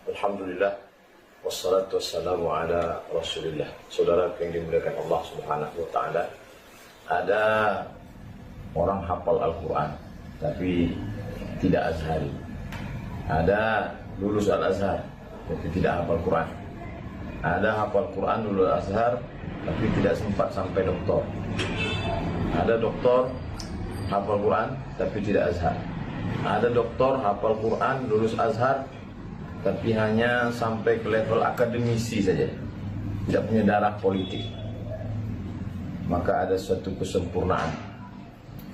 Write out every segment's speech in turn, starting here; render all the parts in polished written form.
Alhamdulillah, wassalatu wassalamu ala rasulillah. Saudara yang dimuliakan Allah subhanahu wa ta'ala, ada orang hafal Al-Quran tapi tidak azhari. Ada lulus Al-Azhar tapi tidak hafal Quran. Ada hafal Quran lulus Azhar tapi tidak sempat sampai doktor. Ada doktor hafal Quran tapi tidak Azhar. Ada doktor hafal Quran lulus Azhar tapi hanya sampai ke level akademisi saja, tidak punya darah politik. Maka ada suatu kesempurnaan.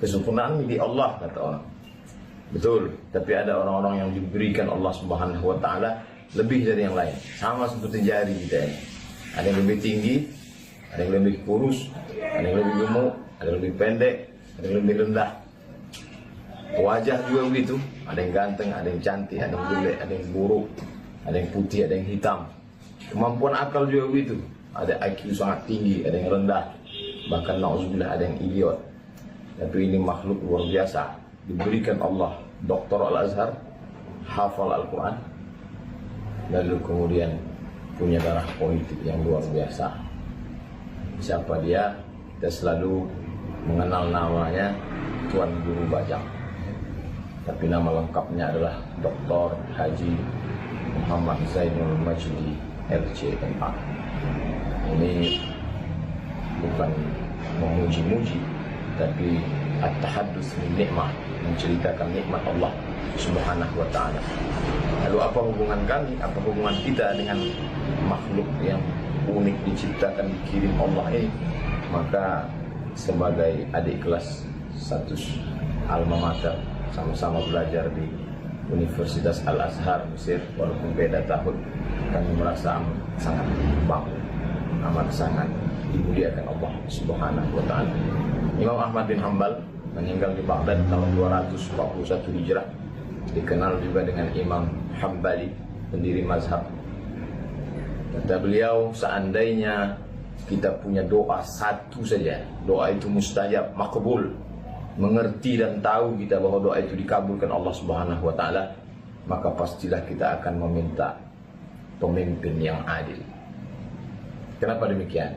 Kesempurnaan milik Allah, kata orang. Betul, tapi ada orang-orang yang diberikan Allah subhanahu wa ta'ala lebih dari yang lain. Sama seperti jari kita ini. Ada yang lebih tinggi, ada yang lebih kurus, ada yang lebih gemuk, ada yang lebih pendek, ada yang lebih rendah. Wajah juga begitu, ada yang ganteng, ada yang cantik, ada yang jelek, ada yang buruk, ada yang putih, ada yang hitam. Kemampuan akal juga begitu, ada IQ sangat tinggi, ada yang rendah, bahkan na'udzubillah ada yang idiot. Tapi ini makhluk luar biasa, diberikan Allah Dr. Al-Azhar, hafal Al-Quran, lalu kemudian punya darah politik yang luar biasa. Siapa dia? Kita selalu mengenal namanya Tuan Guru Bajang, tapi nama lengkapnya adalah Dr. Haji Muhammad Zainul Majdi LCMA. Ini bukan memuji-muji, tapi at-tahaddus min nikmah, menceritakan nikmat Allah subhanahu wa ta'ala. Lalu apa hubungan kami, apa hubungan kita dengan makhluk yang unik diciptakan, dikirim Allah ini? Maka sebagai adik kelas satu alma mater, sama-sama belajar di Universitas Al-Azhar Mesir, walaupun beda tahun, kami merasa sangat bangga, amat sangat dimuliakan Allah subhanahu wa ta'ala. Imam Ahmad bin Hanbal meninggal di Baghdad tahun 241 Hijrah, dikenal juga dengan Imam Hambali, pendiri mazhab. Kata beliau, seandainya kita punya doa satu saja, doa itu mustajab, makbul, mengerti dan tahu kita bahwa doa itu dikabulkan Allah subhanahu wa ta'ala, maka pastilah kita akan meminta pemimpin yang adil. Kenapa demikian?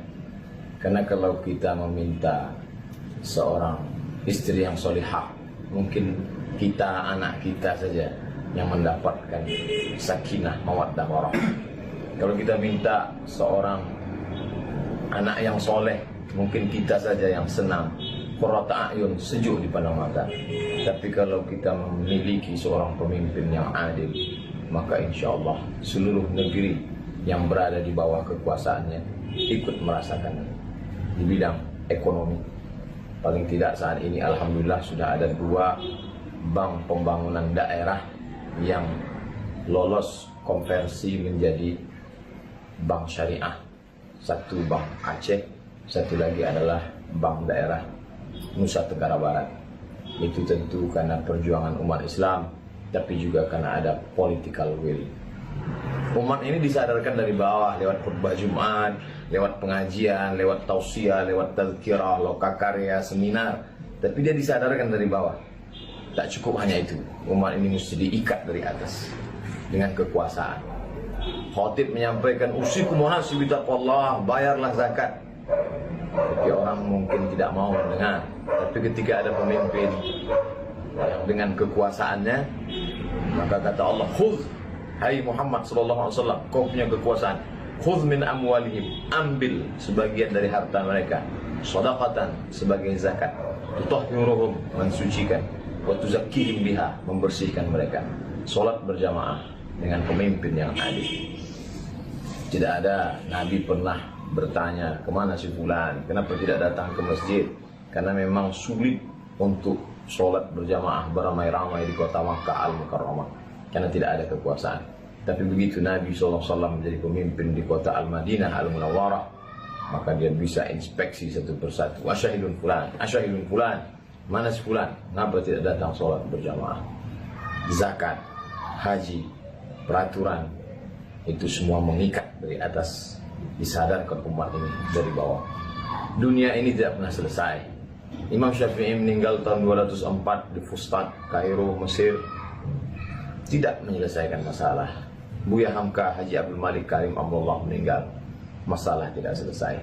Karena kalau kita meminta seorang istri yang solihah, mungkin kita, anak kita saja yang mendapatkan sakinah, mawaddah, warahmah. Kalau kita minta seorang anak yang soleh, mungkin kita saja yang senang, qurrata a'yun, sejuk di pandang mata. Tapi kalau kita memiliki seorang pemimpin yang adil, maka insya Allah seluruh negeri yang berada di bawah kekuasaannya ikut merasakan di bidang ekonomi. Paling tidak saat ini alhamdulillah sudah ada 2 bank pembangunan daerah yang lolos konversi menjadi bank syariah. Satu bank Aceh, satu lagi adalah bank daerah Nusa Tenggara Barat. Itu tentu karena perjuangan umat Islam, tapi juga karena ada political will. Umat ini disadarkan dari bawah lewat khutbah Jumat, lewat pengajian, lewat tausiah, lewat tazkirah, lokakarya, seminar. Tapi dia disadarkan dari bawah. Tak cukup hanya itu, umat ini mesti diikat dari atas dengan kekuasaan. Khatib menyampaikan, usikum muhasib bitaqwallah, bayarlah zakat. Tapi orang mungkin tidak mau mendengar. Tapi ketika ada pemimpin yang dengan kekuasaannya, maka kata Allah, khudh, hai Muhammad sallallahu alaihi wasallam, kau punya kekuasaan, khudh min amwalihim, ambil sebagian dari harta mereka, shadaqatan, sebagai zakat, tutahhiruhum, mensucikan, wa tuzakkihim biha, membersihkan mereka. Salat berjamaah dengan pemimpin yang adil. Tidak ada Nabi pernah bertanya, kemana si fulan, kenapa tidak datang ke masjid? Karena memang sulit untuk sholat berjamaah beramai-ramai di kota Makkah Al-Mukarramah, karena tidak ada kekuasaan. Tapi begitu Nabi SAW menjadi pemimpin di kota Al-Madinah Al-Munawwarah, maka dia bisa inspeksi satu persatu. Asyahidun fulan, mana si fulan, kenapa tidak datang sholat berjamaah? Zakat, haji, peraturan, itu semua mengikat dari atas, disadarkan umat ini dari bawah. Dunia ini tidak pernah selesai. Imam Syafi'i meninggal tahun 204 di Fustat, Kairo, Mesir, tidak menyelesaikan masalah. Buya Hamka Haji Abdul Malik Karim Abdullah meninggal, masalah tidak selesai.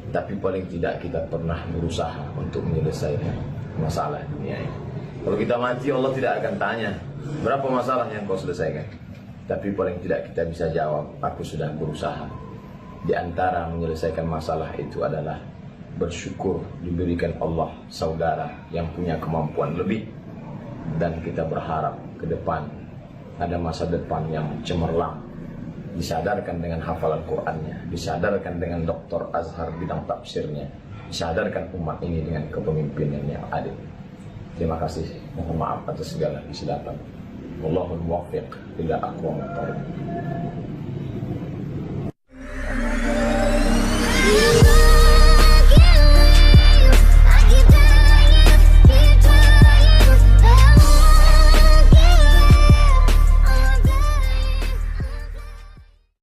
Tapi paling tidak kita pernah berusaha untuk menyelesaikan masalah dunia ini. Kalau kita mati, Allah tidak akan tanya berapa masalah yang kau selesaikan. Tapi paling tidak kita bisa jawab, aku sudah berusaha. Di antara menyelesaikan masalah itu adalah bersyukur diberikan Allah saudara yang punya kemampuan lebih. Dan kita berharap ke depan ada masa depan yang cemerlang, disadarkan dengan hafalan Qur'annya, disadarkan dengan Dr. Azhar bidang tafsirnya, disadarkan umat ini dengan kepemimpinan yang adil. Terima kasih, mohon maaf atas segala kesilapan. Wallahul muwaffiq ila aqwamit thoriq.